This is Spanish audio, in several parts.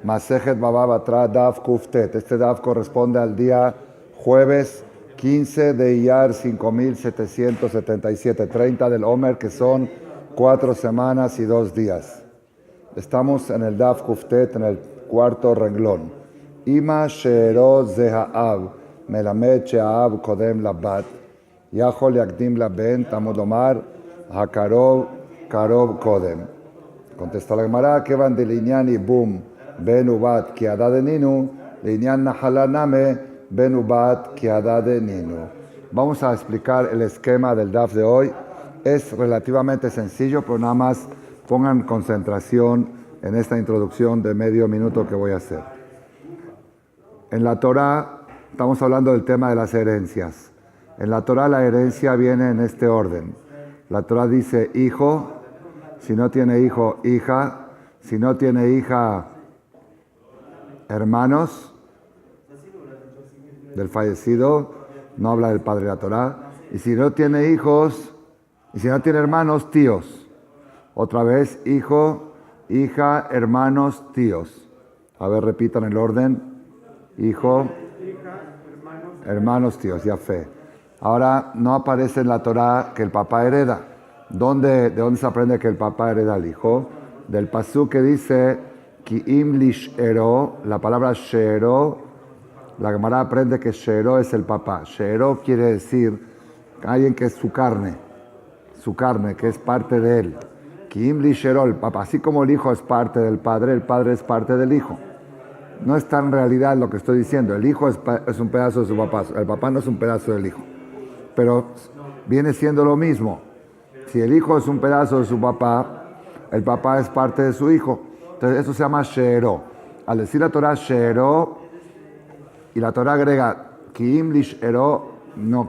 Masejet Baba Batra Daf Kuftet. Este Daf corresponde al día jueves 15 de Iyar 5777, 30 del Omer, que son 4 semanas y 2 días. Estamos en el Daf Kuftet, en el cuarto renglón. Ima she'ero zeha'av, melamed she'av kodem labat, yachol yakdim laben, tamud lomar, hakarov, karov kodem. Contesta la Gemara, que van de linyan y boom, ben ubat ki adad ninu, linyan nahalaname, ben ubat ki adad ninu. Vamos a explicar el esquema del Daf de hoy. Es relativamente sencillo, pero nada más pongan concentración en esta introducción de medio minuto que voy a hacer. En la Torah estamos hablando del tema de las herencias. En la Torah la herencia viene en este orden. La Torah dice hijo, si no tiene hijo, hija, si no tiene hija, hermanos del fallecido, no habla del padre de la Torah, y si no tiene hijos, y si no tiene hermanos, tíos. Otra vez, hijo, hija, hermanos, tíos. A ver, repitan el orden. Hijo, hermanos, tíos, ya fe. Ahora, no aparece en la Torah que el papá hereda. ¿De dónde se aprende que el papá hereda al hijo? Del pasú que dice, Ki im lish ero, la palabra she'ero, la Gemara aprende que she'ero es el papá. She'ero quiere decir alguien que es su carne, que es parte de él. Ki im lish ero, el papá. Así como el hijo es parte del padre, el padre es parte del hijo. No está en realidad lo que estoy diciendo. El hijo es un pedazo de su papá. El papá no es un pedazo del hijo. Pero viene siendo lo mismo. Si el hijo es un pedazo de su papá, el papá es parte de su hijo. Entonces eso se llama she'ero. Al decir la Torah she'ero, y la Torah agrega ki'im lish'ero, no,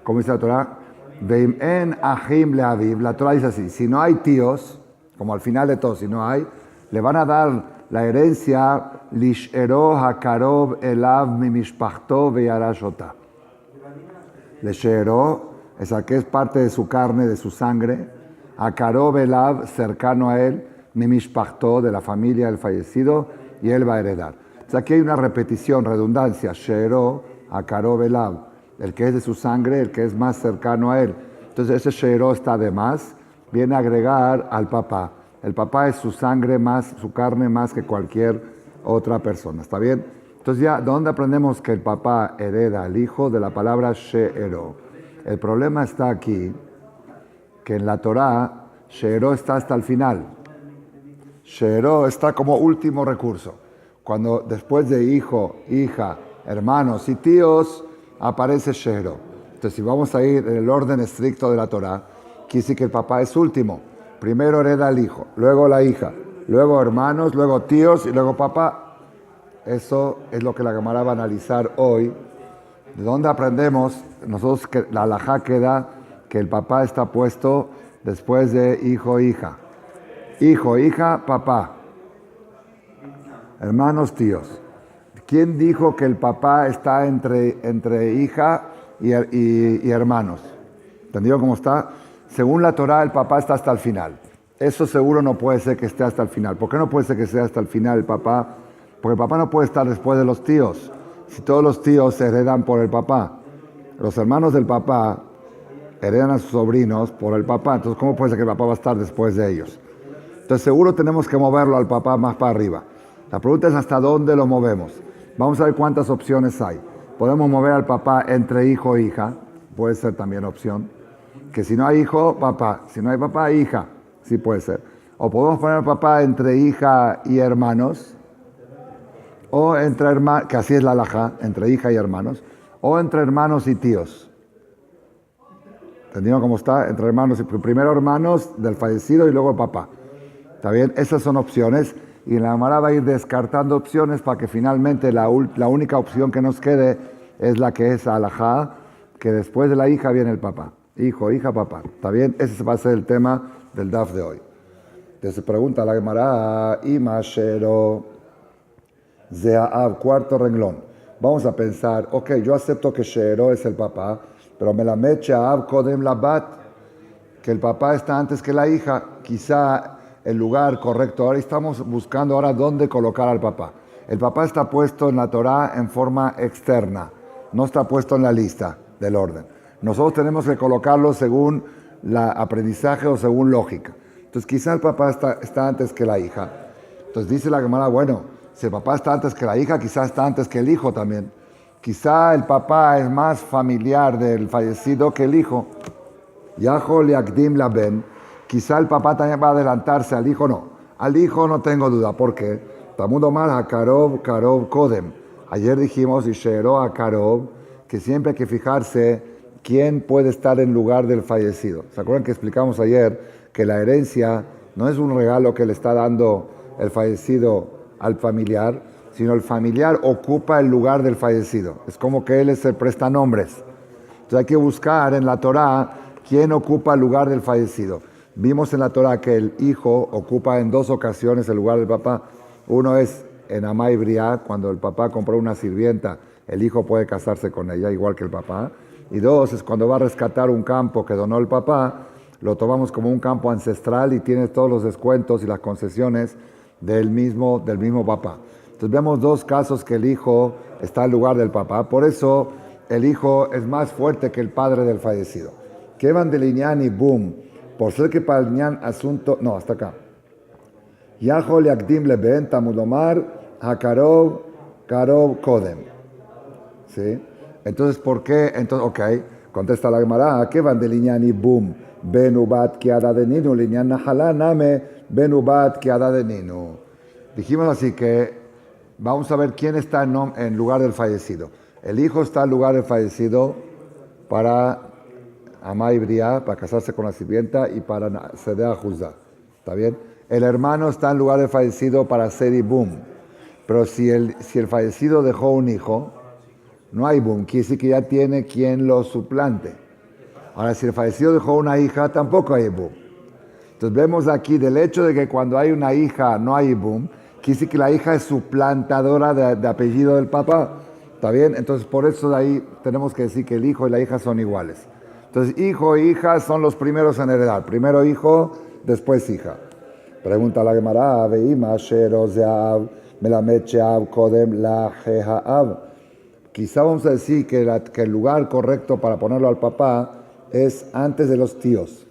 como dice la Torah, ve'im en ahim le'aviv, la Torah dice así, si no hay tíos, como al final de todo, si no hay, le van a dar la herencia lish'ero hakarov elav mimishpachto ve'yarashota. Lish'ero es el que es parte de su carne, de su sangre, hakarov elav, cercano a él, mimishpachto, de la familia del fallecido, y él va a heredar. O sea, aquí hay una repetición, redundancia, she'ero, hakarov elav, el que es de su sangre, el que es más cercano a él. Entonces ese she'ero está de más, viene a agregar al papá. El papá es su sangre más, su carne más que cualquier otra persona, ¿está bien? Entonces ya, ¿dónde aprendemos que el papá hereda al hijo? De la palabra she'ero. El problema está aquí, que en la Torah, she'ero está hasta el final. She'ero está como último recurso. Cuando después de hijo, hija, hermanos y tíos, aparece she'ero. Entonces, si vamos a ir en el orden estricto de la Torah, quiere decir que el papá es último. Primero hereda el hijo, luego la hija, luego hermanos, luego tíos y luego papá. Eso es lo que la Gemara va a analizar hoy. ¿De dónde aprendemos? Nosotros que la halajá queda que el papá está puesto después de hijo, hija. Hijo, hija, papá. Hermanos, tíos. ¿Quién dijo que el papá está entre hija y hermanos? ¿Entendido cómo está? Según la Torah, el papá está hasta el final. Eso seguro no puede ser que esté hasta el final. ¿Por qué no puede ser que esté hasta el final el papá? Porque el papá no puede estar después de los tíos. Si todos los tíos se heredan por el papá, los hermanos del papá heredan a sus sobrinos por el papá. Entonces, ¿cómo puede ser que el papá va a estar después de ellos? Entonces, seguro tenemos que moverlo al papá más para arriba. La pregunta es ¿hasta dónde lo movemos? Vamos a ver cuántas opciones hay. Podemos mover al papá entre hijo e hija. Puede ser también opción. Que si no hay hijo, papá. Si no hay papá, hija. Sí puede ser. O podemos poner al papá entre hija y hermanos. O entre hermanos, que así es la halajá, entre hija y hermanos. O entre hermanos y tíos. ¿Entendieron cómo está? Entre hermanos, primero hermanos del fallecido y luego el papá. ¿Está bien? Esas son opciones. Y la Gemara va a ir descartando opciones para que finalmente la única opción que nos quede es la que es halajá, que después de la hija viene el papá. Hijo, hija, papá. ¿Está bien? Ese va a ser el tema del Daf de hoy. Entonces se pregunta la Gemara, Ima she'ero ze'av, cuarto renglón. Vamos a pensar, ok, yo acepto que she'ero es el papá, pero melamed she'av kodem labat, que el papá está antes que la hija. Quizá el lugar correcto. Ahora estamos buscando ahora dónde colocar al papá. El papá está puesto en la Torá en forma externa, no está puesto en la lista del orden. Nosotros tenemos que colocarlo según aprendizaje o según lógica. Entonces quizá el papá está antes que la hija. Entonces dice la Gemara, bueno, si el papá está antes que la hija, quizá está antes que el hijo también. Quizá el papá es más familiar del fallecido que el hijo. Yajo liakdim la ben. Quizá el papá también va a adelantarse, al hijo no. Al hijo no tengo duda. ¿Por qué? Talmud Omar HaKarov Kodem. Ayer dijimos, y Sheero HaKarov, que siempre hay que fijarse quién puede estar en lugar del fallecido. ¿Se acuerdan que explicamos ayer que la herencia no es un regalo que le está dando el fallecido al familiar, sino el familiar ocupa el lugar del fallecido? Es como que él es el prestanombres. Entonces hay que buscar en la Torá quién ocupa el lugar del fallecido. Vimos en la Torá que el hijo ocupa en 2 ocasiones el lugar del papá. Uno es en Amá y Briá, cuando el papá compró una sirvienta, el hijo puede casarse con ella, igual que el papá. Y 2 es cuando va a rescatar un campo que donó el papá, lo tomamos como un campo ancestral y tiene todos los descuentos y las concesiones del mismo papá. Entonces vemos 2 casos que el hijo está en lugar del papá. Por eso el hijo es más fuerte que el padre del fallecido. Que van de liñán y boom. Por ser que para el liñán asunto... No, hasta acá. Yajo liakdim leben Talmud Omar HaKarov Kodem. ¿Sí? Entonces, ¿por qué? Entonces, ok, contesta la Gemara, ¿qué van de liñán y boom? Benubat ki ada de ninu, liñán nahalá name, benubat ki ada de ninu. Dijimos así que vamos a ver quién está en lugar del fallecido. El hijo está en lugar del fallecido para Amá y Briá, para casarse con la sirvienta y para ceder a Juzá. ¿Está bien? El hermano está en lugar del fallecido para hacer y boom. Pero si el fallecido dejó un hijo, no hay boom, quiere decir que ya tiene quien lo suplante. Ahora, si el fallecido dejó una hija, tampoco hay boom. Entonces vemos aquí del hecho de que cuando hay una hija no hay boom, quiere decir que la hija es suplantadora de apellido del papá. ¿Está bien? Entonces por eso de ahí tenemos que decir que el hijo y la hija son iguales. Entonces hijo e hija son los primeros en heredar. Primero hijo, después hija. Pregunta la Gemara, veima shero zeav melamed sheav kodem la jehaab. Quizá vamos a decir que el lugar correcto para ponerlo al papá es antes de los tíos.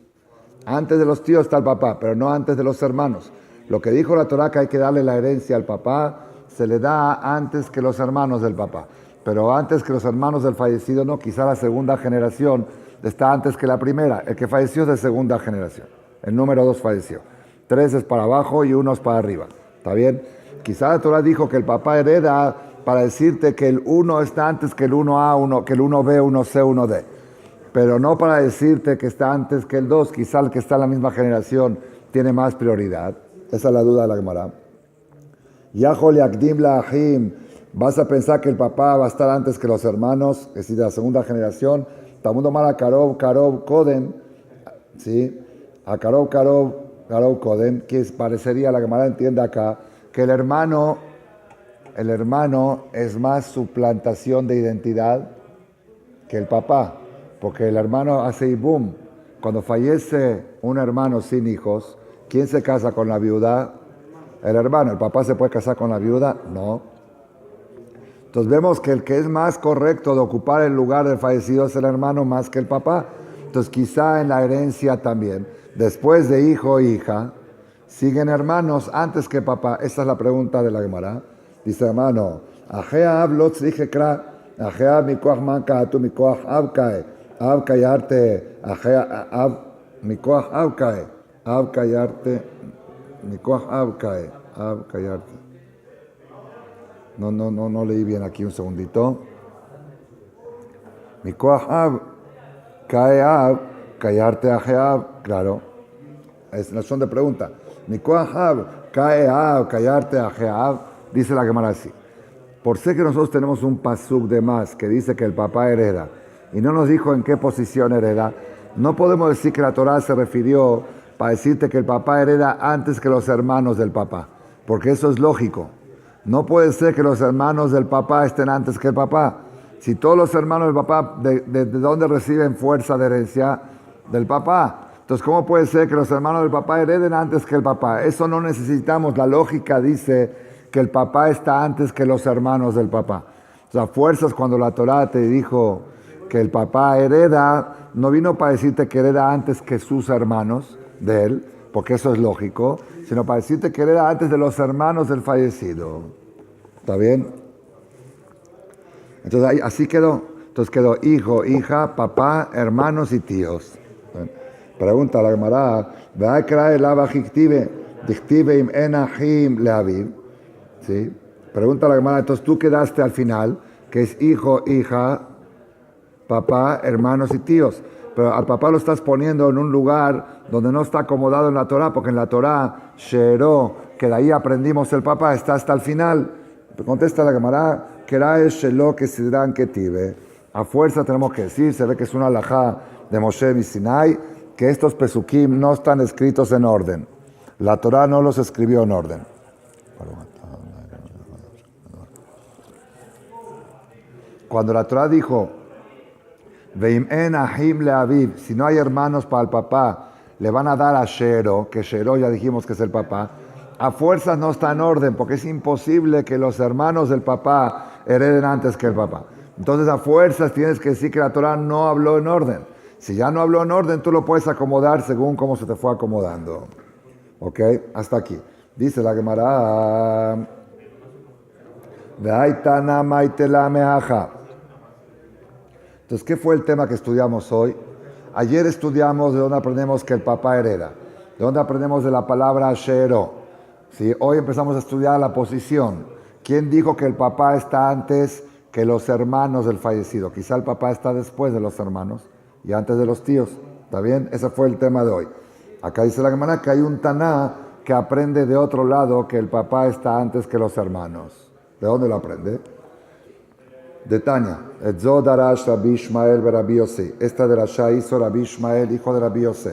Antes de los tíos está el papá, pero no antes de los hermanos. Lo que dijo la Torá que hay que darle la herencia al papá, se le da antes que los hermanos del papá. Pero antes que los hermanos del fallecido no, quizá la segunda generación está antes que la primera. El que falleció es de segunda generación. El número 2 falleció. 3 es para abajo y 1 es para arriba. ¿Está bien? Quizá la Torá dijo que el papá hereda para decirte que el 1 está antes que el 1A, que el 1B, 1C, 1D. Pero no para decirte que está antes que el 2. Quizá el que está en la misma generación tiene más prioridad. Esa es la duda de la Gemara. Yajo liakdim la ahim. Vas a pensar que el papá va a estar antes que los hermanos, es decir, de la segunda generación. Talmud Omar HaKarov Kodem. ¿Sí? HaKarov Kodem. Que parecería, la Gemara entiende acá, que el hermano es más suplantación de identidad que el papá. Porque el hermano hace ibum. Cuando fallece un hermano sin hijos, ¿quién se casa con la viuda? El hermano. ¿El papá se puede casar con la viuda? No. Entonces vemos que el que es más correcto de ocupar el lugar del fallecido es el hermano más que el papá. Entonces quizá en la herencia también, después de hijo e hija, siguen hermanos antes que papá. Esa es la pregunta de la Gemara. Dice hermano, Ajeab lo tzrich ekra, Ajeab mikoach man kahatu mikoach ab kae. Ab callarte, ab mikoach ab kae. Ab callarte, mikoach ab kae. Ab callarte. No leí bien aquí un segundito. Mikoach ab kae ab, callarte Ajeab. Claro, es una son de pregunta. Mikoach ab kae ab, callarte Ajeab. Dice la Gemara así. Por ser que nosotros tenemos un pasuk de más que dice que el papá hereda y no nos dijo en qué posición hereda, no podemos decir que la Torá se refirió para decirte que el papá hereda antes que los hermanos del papá, porque eso es lógico. No puede ser que los hermanos del papá estén antes que el papá. Si todos los hermanos del papá, ¿de dónde reciben fuerza de herencia? Del papá. Entonces, ¿cómo puede ser que los hermanos del papá hereden antes que el papá? Eso no necesitamos. La lógica dice que el papá está antes que los hermanos del papá. O sea, fuerzas cuando la Torá te dijo que el papá hereda, no vino para decirte que hereda antes que sus hermanos de él, porque eso es lógico, sino para decirte que hereda antes de los hermanos del fallecido. ¿Está bien? Entonces ahí, así quedó. Entonces quedó hijo, hija, papá, hermanos y tíos. Pregunta la Gemara, ¿sí? Pregunta la Gemara, entonces tú quedaste al final, que es hijo, hija, papá, hermanos y tíos. Pero al papá lo estás poniendo en un lugar donde no está acomodado en la Torá, porque en la Torá, She'eró, que de ahí aprendimos el papá, está hasta el final. Contesta la Gemara, Kerae Shelo que Sidran Ketive. A fuerza tenemos que decir, se ve que es una halajá de Moshe y Sinai, que estos pesukim no están escritos en orden. La Torá no los escribió en orden. Cuando la Torá dijo, Veim en ahim le aviv, si no hay hermanos para el papá, le van a dar a She'eró, que She'eró ya dijimos que es el papá, a fuerzas no está en orden, porque es imposible que los hermanos del papá hereden antes que el papá. Entonces a fuerzas tienes que decir que la Torá no habló en orden. Si ya no habló en orden, tú lo puedes acomodar según cómo se te fue acomodando. ¿Ok? Hasta aquí. Dice la Gemara, Ve'aitana maitela meaja. Entonces, ¿qué fue el tema que estudiamos hoy? Ayer estudiamos de dónde aprendemos que el papá hereda. De dónde aprendemos de la palabra She'eró. ¿Sí? Hoy empezamos a estudiar la posición. ¿Quién dijo que el papá está antes que los hermanos del fallecido? Quizá el papá está después de los hermanos y antes de los tíos. ¿Está bien? Ese fue el tema de hoy. Acá dice la Gemara que hay un Taná que aprende de otro lado que el papá está antes que los hermanos. ¿De dónde lo aprende? De Tania. Edzo darash Rabbi Ishmael ve Rabbi Yossi. Esta de Rasha hizo Rabbi Ishmael, hijo de Rabbi Yossi.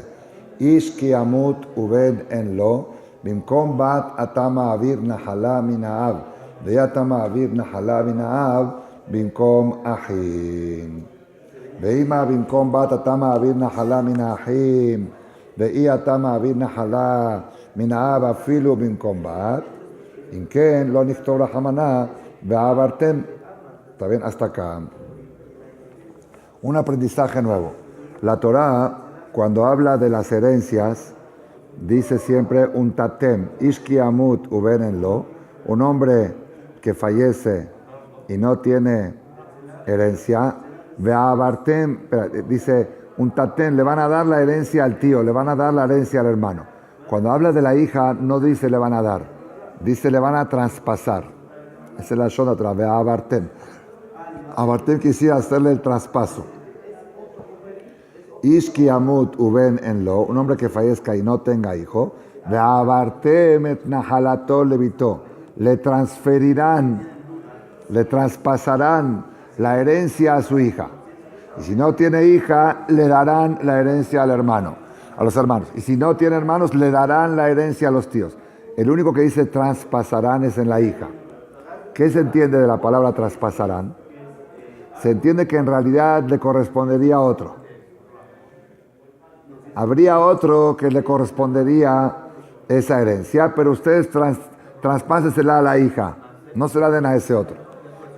Ish ki amut uben en lo, bimkom bat atama avir nahala min ha'av. Ve'atama avir nahala min ha'av, bimkom ahim. Ve'ima bimkom bat atama avir nahala min ha'ahim. Ve'i atama avir nahala min ha'av afilu bimkom bat. Inken lo nichtor rahamana ve'avartem. ¿Está bien? Hasta acá. Un aprendizaje nuevo. La Torá, cuando habla de las herencias, dice siempre un tatem, ishki amut ubenenlo, un hombre que fallece y no tiene herencia, ve'avartem, dice un tatem, le van a dar la herencia al tío, le van a dar la herencia al hermano. Cuando habla de la hija, no dice le van a dar, dice le van a traspasar. Esa es la shona otra, ve'avartem. Abartem quisiera hacerle el traspaso. Ishki amut uben en lo, un hombre que fallezca y no tenga hijo, ve'abartem et nahalato levito, le transferirán, le traspasarán la herencia a su hija. Y si no tiene hija, le darán la herencia al hermano, a los hermanos. Y si no tiene hermanos, le darán la herencia a los tíos. El único que dice traspasarán es en la hija. ¿Qué se entiende de la palabra traspasarán? Se entiende que en realidad le correspondería a otro. Habría otro que le correspondería esa herencia, pero ustedes traspásesela a la hija, no se la den a ese otro.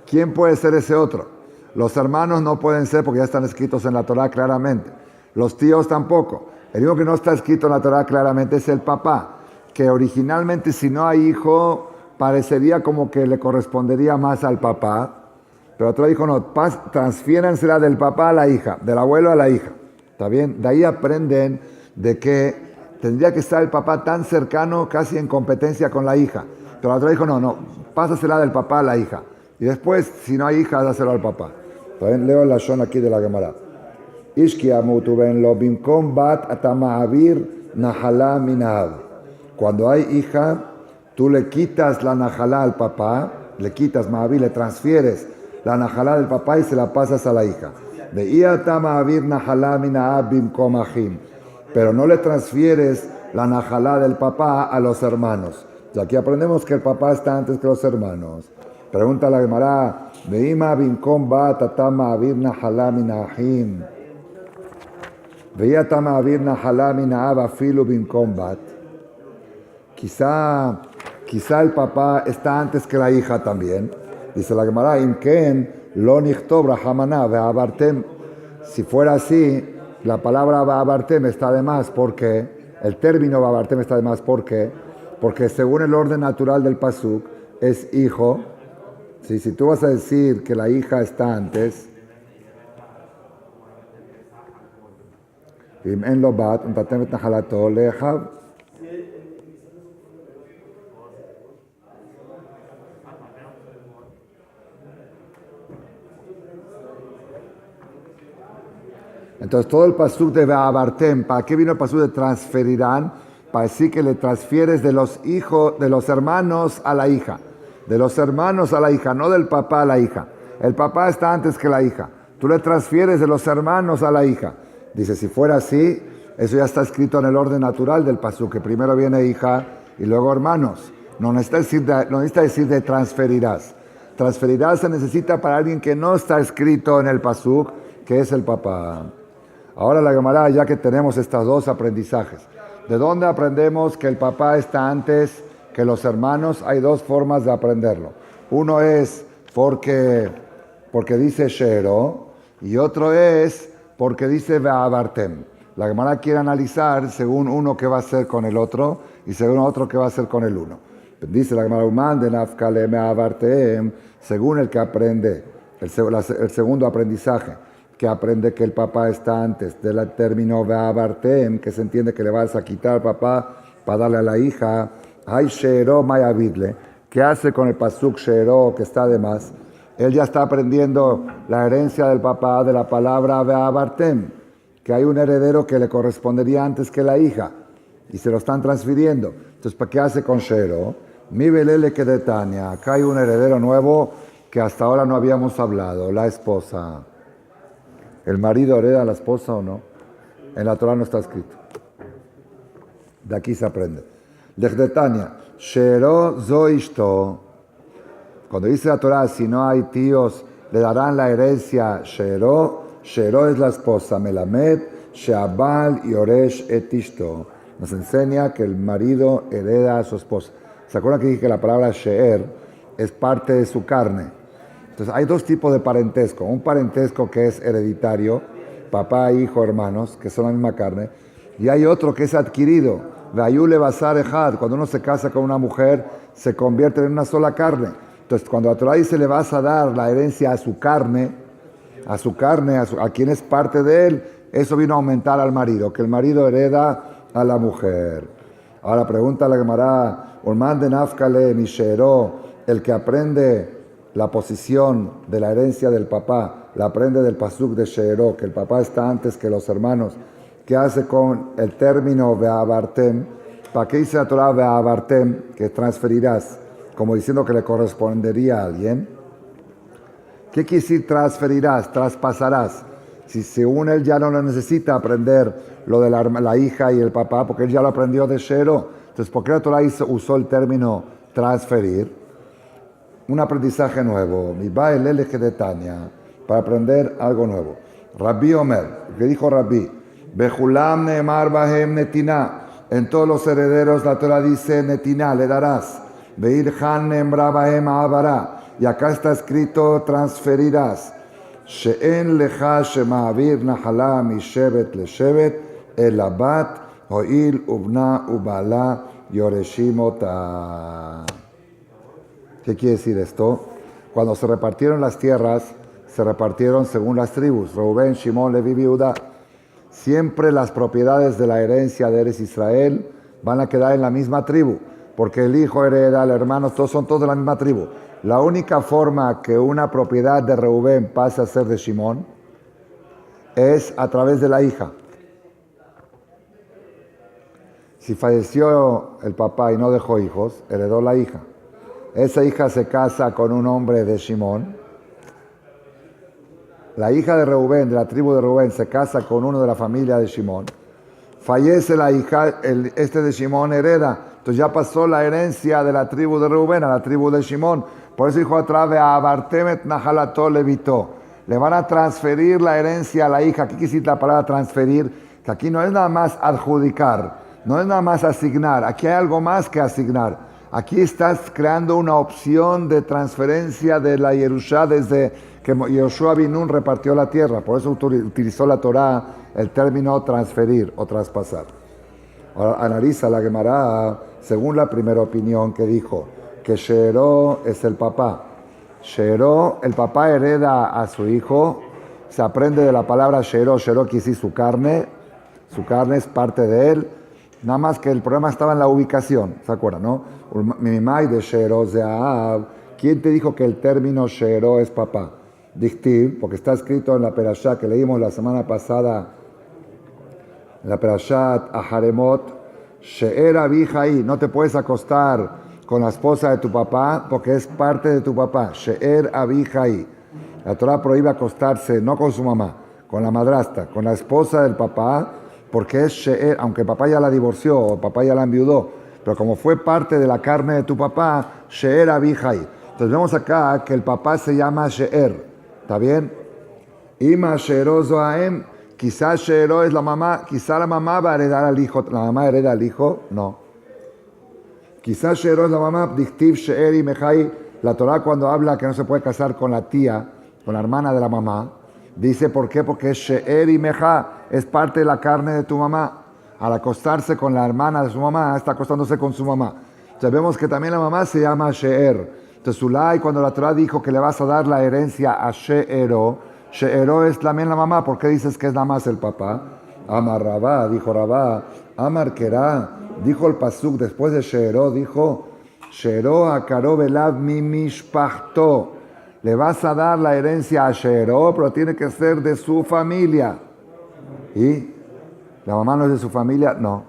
¿Quién puede ser ese otro? Los hermanos no pueden ser porque ya están escritos en la Torá claramente. Los tíos tampoco. El único que no está escrito en la Torá claramente es el papá, que originalmente si no hay hijo parecería como que le correspondería más al papá. Pero otro dijo, no, transfiérensela del papá a la hija, del abuelo a la hija. ¿Está bien? De ahí aprenden de que tendría que estar el papá tan cercano, casi en competencia con la hija. Pero otro dijo, no, pásasela del papá a la hija. Y después, si no hay hija, dáselo al papá. ¿Está bien? Leo la shon aquí de la Gemara. Ishki amutu ben lo bimkom bat atama'avir nahala minav. Cuando hay hija, tú le quitas la nahalá al papá, le quitas ma'avir, le transfieres la najalá del papá y se la pasas a la hija. Pero no le transfieres la najalá del papá a los hermanos. Y aquí aprendemos que el papá está antes que los hermanos. Pregunta la Gemara, Veía tamavir nahalá minaaba filu bin combat. Quizá el papá está antes que la hija también. Dice la Gemara, imken lo nichtov rahamana ve'abartem. Si fuera así, la palabra ve'abartem está de más. ¿Por qué? El término ve'abartem está de más. ¿Por qué? Porque según el orden natural del pasuk, es hijo. Si tú vas a decir que la hija está antes, en lo bat, entonces todo el pasuk de Ve'abartem, ¿para qué vino el pasuk de transferirán? Para decir que le transfieres de los hijos, de los hermanos a la hija. De los hermanos a la hija, no del papá a la hija. El papá está antes que la hija. Tú le transfieres de los hermanos a la hija. Dice, si fuera así, eso ya está escrito en el orden natural del pasuk, que primero viene hija y luego hermanos. No necesita decir de transferirás. Transferirás se necesita para alguien que no está escrito en el pasuk, que es el papá. Ahora la Gemara, ya que tenemos estos dos aprendizajes, ¿de dónde aprendemos que el papá está antes que los hermanos? Hay dos formas de aprenderlo. Uno es porque dice Shero y otro es porque dice Ve'abartem. La Gemara quiere analizar según uno qué va a hacer con el otro y según otro qué va a hacer con el uno. Dice la Gemara, Uman de Nafkale Ve'abartem, según el que aprende, el segundo aprendizaje, que aprende que el papá está antes del término Ve'abartem, que se entiende que le vas a quitar al papá para darle a la hija. Hay Shero Mayavidle, ¿qué hace con el pasuk Shero que está de más? Él ya está aprendiendo la herencia del papá de la palabra Ve'abartem, que hay un heredero que le correspondería antes que la hija, y se lo están transfiriendo. Entonces, ¿para qué hace con Shero? Mi velele que de Tania, acá hay un heredero nuevo que hasta ahora no habíamos hablado, la esposa. ¿El marido hereda a la esposa o no? En la Torah no está escrito. De aquí se aprende. Tania, Shero Zoishto. Cuando dice la Torah, si no hay tíos, le darán la herencia Shero. Shero es la esposa. Melamed, Sheabal Yoresh Etishto. Nos enseña que el marido hereda a su esposa. ¿Se acuerdan que dije que la palabra She'er es parte de su carne? Entonces hay dos tipos de parentesco. Un parentesco que es hereditario, papá, hijo, hermanos, que son la misma carne. Y hay otro que es adquirido. Vayule basar ejad. Cuando uno se casa con una mujer, se convierte en una sola carne. Entonces, cuando la Torah dice le vas a dar la herencia a carne, a quien es parte de él, eso vino a aumentar al marido, que el marido hereda a la mujer. Ahora pregunta la Gemara, Urman de Nafkale Mishero, el que aprende la posición de la herencia del papá, la aprende del pasuk de Shero, que el papá está antes que los hermanos. ¿Qué hace con el término Ve'abartem? ¿Para qué dice la Torah Ve'abartem? Que transferirás, como diciendo que le correspondería a alguien. ¿Qué quiere decir transferirás? Traspasarás. Si según él ya no lo necesita aprender lo de la hija y el papá, porque él ya lo aprendió de Shero. Entonces, ¿por qué la Torah usó el término transferir? Un aprendizaje nuevo. Mi va el L de Tania, para aprender algo nuevo. Rabbi Omer, que dijo Rabbi, Bejulam neemar bahem netina. En todos los herederos la Torah dice netina, le darás. Beir han neemra bahem avará. Y acá está escrito transferirás. She'en lecha shema'avir nahalá mi shevet le shevet el abat ho'il ubna ubala yoreshimota. ¿Qué quiere decir esto? Cuando se repartieron las tierras, se repartieron según las tribus. Reubén, Shimón, Leví y Judá. Siempre las propiedades de la herencia de Eres Israel van a quedar en la misma tribu, porque el hijo hereda, el hermano, son todos de la misma tribu. La única forma que una propiedad de Reubén pase a ser de Shimón es a través de la hija. Si falleció el papá y no dejó hijos, heredó la hija. Esa hija se casa con un hombre de Shimón. La hija de Reubén, de la tribu de Reubén, se casa con uno de la familia de Shimón. Fallece la hija, este de Shimón hereda. Entonces ya pasó la herencia de la tribu de Reubén a la tribu de Shimón. Por eso dijo atrás de Abartemet Nahalato Levito. Le van a transferir la herencia a la hija. ¿Qué quiere decir la palabra transferir? que aquí no es nada más adjudicar, no es nada más asignar, aquí hay algo más que asignar. Aquí estás creando una opción de transferencia de la Yerushá desde que Yoshua bin Nun repartió la tierra. Por eso utilizó la Torá el término transferir o traspasar. Ahora analiza la Gemara según la primera opinión que dijo que She'eró es el papá. She'eró, el papá hereda a su hijo, se aprende de la palabra She'eró. She'eró quiere decir su carne es parte de él. Nada más que el problema estaba en la ubicación, ¿se acuerdan, no? Mimai de She'eró Ze'av. ¿Quién te dijo que el término She'eró es papá? Dichtiv, porque está escrito en la perashá que leímos la semana pasada, en la perashat Aharemot, She'er Abijai, no te puedes acostar con la esposa de tu papá porque es parte de tu papá. She'er Abijai. La Torah prohíbe acostarse no con su mamá, con la madrastra, con la esposa del papá, porque es She'er, aunque el papá ya la divorció o el papá ya la enviudó, pero como fue parte de la carne de tu papá, She'er Abijai. Entonces vemos acá que el papá se llama She'er, ¿está bien? Ima She'eró Zoaem, quizás She'eró es la mamá, quizás la mamá va a heredar al hijo, ¿la mamá hereda al hijo? No. Quizás She'eró es la mamá, Dichtiv She'er y Mejai, la Torah cuando habla que no se puede casar con la tía, con la hermana de la mamá, dice ¿por qué? Porque She'er y Mejá es parte de la carne de tu mamá. Al acostarse con la hermana de su mamá, está acostándose con su mamá. Entonces vemos que también la mamá se llama She'er. Entonces Ulay, cuando la Torah dijo que le vas a dar la herencia a She'eró, She'eró es también la mamá. ¿Por qué dices que es nada más el papá? Amar Rabá, dijo Rabá. Amar Kerá, dijo el pasuk después de She'eró, dijo She'eró akaró velav mi mishpachto. Le vas a dar la herencia a She'eró, pero tiene que ser de su familia. ¿Y la mamá no es de su familia? No.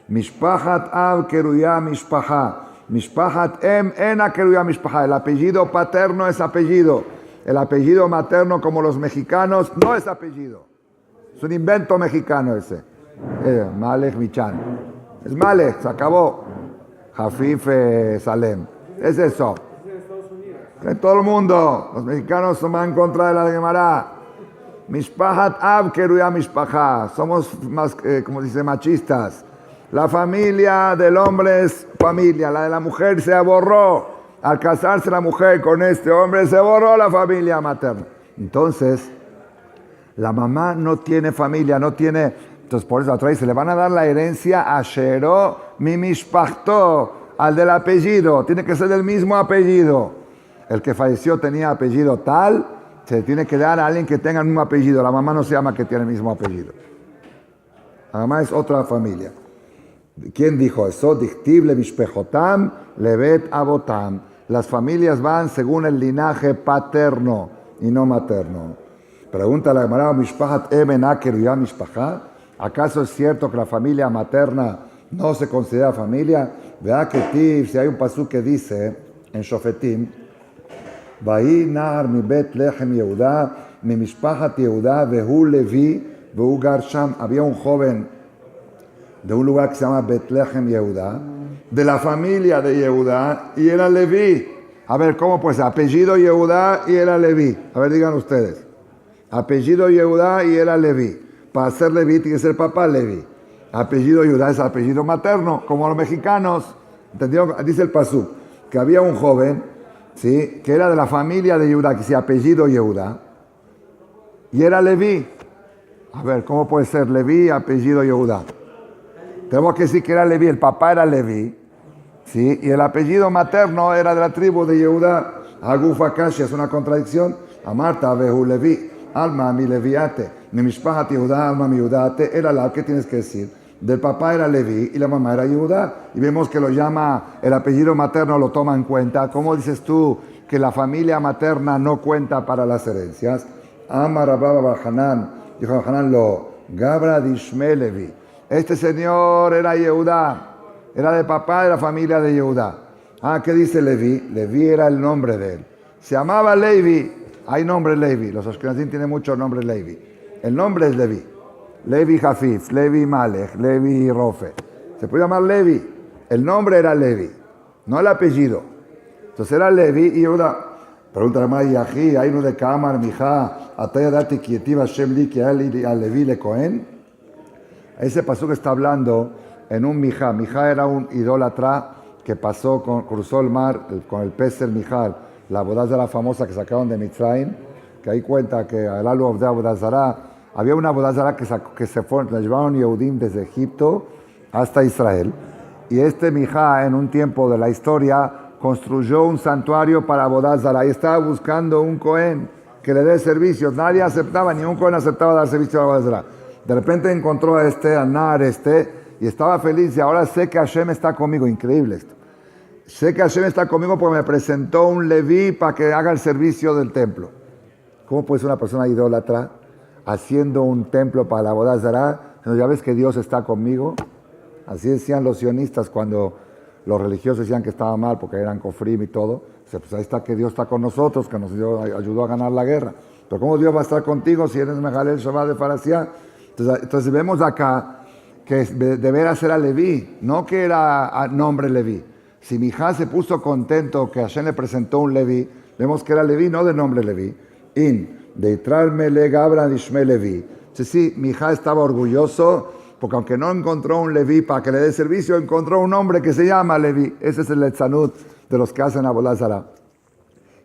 Mishpachat av keruyá mishpachá. Mishpachat ena keruyá mishpachá. El apellido paterno es apellido. El apellido materno, como los mexicanos, no es apellido. Es un invento mexicano ese. Malek Michan. Es Malek, se acabó. Jafif Salem. Es eso. En todo el mundo, los mexicanos se van en contra de la Gemara. Mishpachat Ab Keruyá Mishpachá. Somos más, como dice, machistas. La familia del hombre es familia, la de la mujer se borró. Al casarse la mujer con este hombre, se borró la familia materna. Entonces, la mamá no tiene familia, no tiene... Entonces, por eso atrás se le van a dar la herencia a She'eró mi mishpachto, al del apellido. Tiene que ser del mismo apellido. El que falleció tenía apellido tal, se tiene que dar a alguien que tenga el mismo apellido. La mamá no se llama que tiene el mismo apellido. La mamá es otra familia. ¿Quién dijo eso? Dictible mishpejotam levet abotam. Las familias van según el linaje paterno y no materno. Pregunta la Gemara, mishpachat eben aker ya mishpachá. ¿Acaso es cierto que la familia materna no se considera familia? Vea que si hay un pasuk que dice en Shofetim, Vahi nar mi bet lechem Yehuda, mi mishpachat Yehuda, vehu Levi, vehu gar sham. Había un joven de un lugar que se llama Betlehem Yehuda, de la familia de Yehuda, y era Leví. A ver, ¿cómo pues? Apellido Yehuda y era Leví. A ver, digan ustedes. Apellido Yehuda y era Leví. Para ser Leví tiene que ser papá Leví. Apellido Yehuda es apellido materno, como los mexicanos. ¿Entendió? Dice el pasuk, que había un joven, ¿sí?, que era de la familia de Yehuda, que se apellido Yehuda, y era Leví. A ver, ¿cómo puede ser Leví apellido Yehuda? Tenemos que decir que era Leví, el papá era Leví, ¿sí?, y el apellido materno era de la tribu de Yehuda. Agufa Kashi, es una contradicción. Amarta vehu Leví, alma mi leviate, mi mishpachat Yehuda, alma mi Yehudate. Era la que tienes que decir. Del papá era Leví y la mamá era Yehuda. Y vemos que lo llama, el apellido materno lo toma en cuenta. ¿Cómo dices tú que la familia materna no cuenta para las herencias? Amar Rabba bar Hanan, dijo Hanan lo, Gabra dishme Leví. Este señor era Yehuda, era de papá de la familia de Yehuda. ¿Qué dice Leví? Leví era el nombre de él. Se llamaba Leví, hay nombre Leví, los ashkenazim tienen muchos nombres Leví. El nombre es Leví. Leví Jafif, Leví Malech, Leví Rofe. Se puede llamar Leví. El nombre era Leví, no el apellido. Entonces era Leví y Yehuda. Pregunta la madre Yají, hay uno de Kamar, Mijá, Ataya Dati Kietiva Shem Li, que a Leví le Cohen. Ese pasuk está hablando en un Mijá. Mijá era un idólatra que cruzó el mar con el pez el Mijal, la bodazara famosa que sacaron de Mitzrayim, que ahí cuenta que al Alu de Abodazara, había una bodazara que se fue, la llevaron Yehudim desde Egipto hasta Israel. Y este Mijá, en un tiempo de la historia, construyó un santuario para Abodazara y estaba buscando un Cohen que le dé servicios. Nadie aceptaba, ni un Cohen aceptaba dar servicio a Abodazara. De repente encontró a Nar, y estaba feliz. Y ahora sé que Hashem está conmigo. Increíble esto. Sé que Hashem está conmigo porque me presentó un Leví para que haga el servicio del templo. ¿Cómo puede ser una persona idólatra haciendo un templo para la Abodazara? ¿Ya ves que Dios está conmigo? Así decían los sionistas cuando los religiosos decían que estaba mal porque eran cofrim y todo. Pues ahí está que Dios está con nosotros, que nos ayudó a ganar la guerra. Pero ¿cómo Dios va a estar contigo si eres Mejalel Shabbat de Farasía? Entonces vemos acá que deberá ser a Leví, no que era nombre Leví. Si Mijá se puso contento que Hashem le presentó un Leví, vemos que era Leví, no de nombre Leví. De Itralme le Gabra Dishme Leví. Sí, Mijá estaba orgulloso porque aunque no encontró un Leví para que le dé servicio, encontró un hombre que se llama Leví. Ese es el letzanut de los que hacen Abodazara.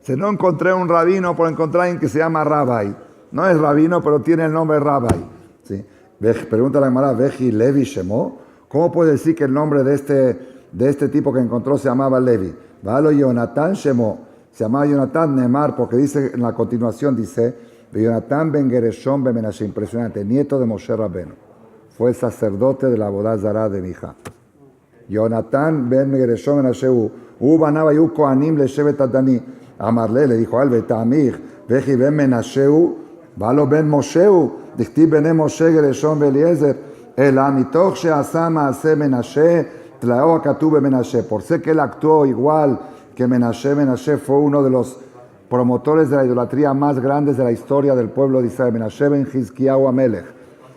Si no encontré un rabino, por encontrar a alguien que se llama Rabbi. No es rabino, pero tiene el nombre Rabbi. ¿Sí? Pregunta la Gemara, Veji Levi Shemó. ¿Cómo puede decir que el nombre de este tipo que encontró se llamaba Levi? Valo Jonathan Shemó. Se llamaba Jonathan Nemar porque dice en la continuación, dice, Jonathan ben Gereshom ben Menashe, impresionante, nieto de Moshe Rabbeinu. Fue el sacerdote de la Abodazara de Mijá. Jonathan ben Gereshom ben Menashe, Banaba yu Kohanim le Shevet Adani. Amarle le dijo al Betamich, Veji ben Menashe, Valo ben Moshe, דכתיב בני משה גרשום ואליעזר, אלא מתוך שעשה מעשה מנשה, תלאו הכתוב במנשה. Por ser que él actuó igual que Menashe fue uno de los promotores de la idolatría más grandes de la historia del pueblo de Israel. Menashe ben Hizkiyahu Amelech.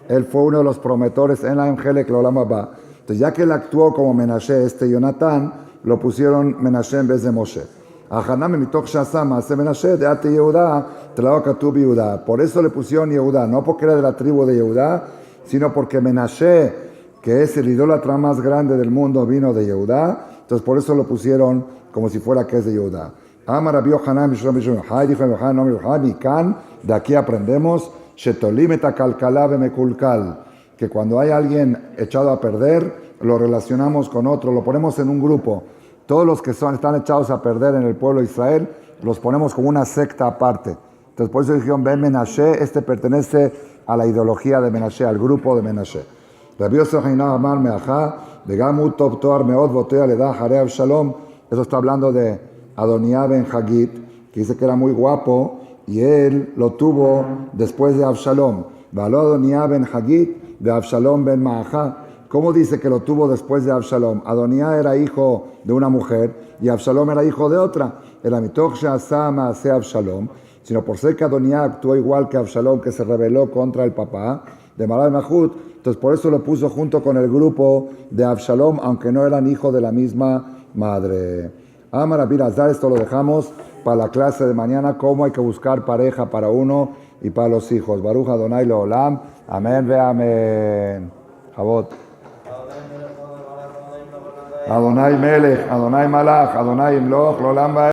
Él fue uno de los promotores en la Emjelek Leolam Haba. Entonces, ya que él actuó como Menashe, Jonatán, lo pusieron Menashe en vez de Moshe. Ahaname mitoch shasa maase Menashe de ate Yehuda tlaó katuv Yehuda. Por eso le pusieron Yehuda, no porque era de la tribu de Yehuda, sino porque Menashe, que es el idólatra más grande del mundo, vino de Yehuda. Entonces por eso lo pusieron como si fuera que es de Yehuda. Amar Rabbi Yohanan Mishram Mishram Yochai, dijo Yohanan Nomi Yochai, Mikan, de aquí aprendemos, Shetolim et akalkala bemekulkal, que cuando hay alguien echado a perder, lo relacionamos con otro, lo ponemos en un grupo. Todos los que están echados a perder en el pueblo de Israel, los ponemos como una secta aparte. Entonces por eso dijeron, Ben Menashe, pertenece a la ideología de Menashe, al grupo de Menashe. Rabbi Yosef Hainah Amar Meachá, de Gamu Top Toar Meod Botea le da Jare Absalom. Eso está hablando de Adoniah ben Hagit, que dice que era muy guapo, y él lo tuvo después de Absalom. Való Adoniah ben Hagit de Absalom ben Maachá. ¿Cómo dice que lo tuvo después de Absalom? Adoniah era hijo de una mujer y Absalom era hijo de otra. El amitoch she'asa ma'aseh Absalom, sino por ser que Adoniah actuó igual que Absalom, que se rebeló contra el papá de Malal Mahut, entonces por eso lo puso junto con el grupo de Absalom, aunque no eran hijos de la misma madre. Amar Rabbi Elazar, esto lo dejamos para la clase de mañana, cómo hay que buscar pareja para uno y para los hijos. Baruch Adonai Leolam, amén ve amén. Javot. Adonai Melech, Adonai Malach, Adonai Imloch, Lolam